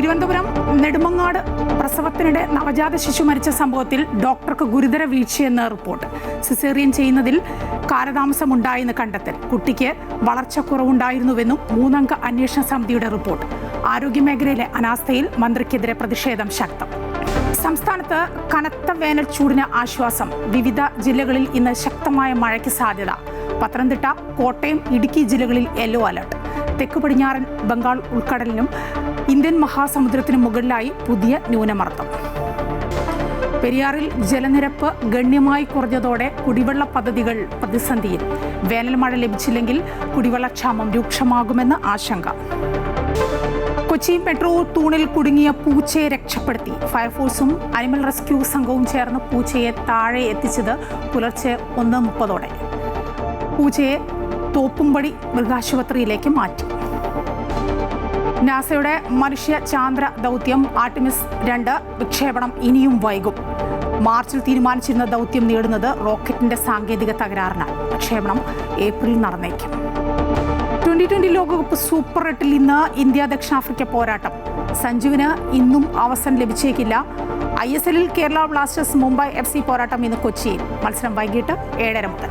തിരുവനന്തപുരം നെടുമങ്ങാട് പ്രസവത്തിനിടെ നവജാത ശിശു മരിച്ച സംഭവത്തിൽ ഡോക്ടർക്ക് ഗുരുതര വീഴ്ചയെന്ന് റിപ്പോർട്ട്. സിസേറിയൻ ചെയ്യുന്നതിൽ കാലതാമസമുണ്ടായെന്ന് കണ്ടെത്തൽ. കുട്ടിക്ക് വളർച്ചക്കുറവുണ്ടായിരുന്നുവെന്നും 3-അംഗ അന്വേഷണ സമിതിയുടെ റിപ്പോർട്ട്. ആരോഗ്യമേഖലയിലെ അനാസ്ഥയിൽ മന്ത്രിക്കെതിരെ പ്രതിഷേധം ശക്തം. സംസ്ഥാനത്ത് കനത്ത വേനൽ ചൂടിന് ആശ്വാസം. വിവിധ ജില്ലകളിൽ ഇന്ന് ശക്തമായ മഴയ്ക്ക് സാധ്യത. പത്തനംതിട്ട, കോട്ടയം, ഇടുക്കി ജില്ലകളിൽ യെല്ലോ അലർട്ട്. തെക്ക് പടിഞ്ഞാറൻ ബംഗാൾ ഉൾക്കടലിനും ഇന്ത്യൻ മഹാസമുദ്രത്തിനും മുകളിലായി പുതിയ ന്യൂനമർദ്ദം. പെരിയാറിൽ ജലനിരപ്പ് ഗണ്യമായി കുറഞ്ഞതോടെ കുടിവെള്ള പദ്ധതികൾ പ്രതിസന്ധിയിൽ. വേനൽ മഴ ലഭിച്ചില്ലെങ്കിൽ കുടിവെള്ളക്ഷാമം രൂക്ഷമാകുമെന്ന് ആശങ്ക. കൊച്ചി മെട്രോ തൂണിൽ കുടുങ്ങിയ പൂച്ചയെ രക്ഷപ്പെടുത്തി. ഫയർഫോഴ്സും അനിമൽ റെസ്ക്യൂ സംഘവും ചേർന്ന് പൂച്ചയെ താഴെ എത്തിച്ചത് പുലർച്ചെ 1:30. പൂച്ചയെ തോപ്പുംപടി മൃഗാശുപത്രിയിലേക്ക് മാറ്റി. നാസയുടെ മനുഷ്യ ചാന്ദ്ര ദൗത്യം ആർട്ടിമിസ് 2 വിക്ഷേപണം ഇനിയും വൈകും. മാർച്ചിൽ തീരുമാനിച്ചിരുന്ന ദൗത്യം നേടുന്നത് റോക്കറ്റിന്റെ സാങ്കേതിക തകരാറിനാൽ. വിക്ഷേപണം ഏപ്രിലിൽ നടന്നേക്കും. 2020 ലോകകപ്പ് സൂപ്പർ 8-ൽ ഇന്ന് ഇന്ത്യ ദക്ഷിണാഫ്രിക്ക പോരാട്ടം. സഞ്ജുവിന് ഇന്നും അവസരം ലഭിച്ചേക്കില്ല. ISL-ൽ കേരള ബ്ലാസ്റ്റേഴ്സ് മുംബൈ FC പോരാട്ടം ഇന്ന് കൊച്ചിയിൽ. മത്സരം വൈകിട്ട് 7:30 മുതൽ.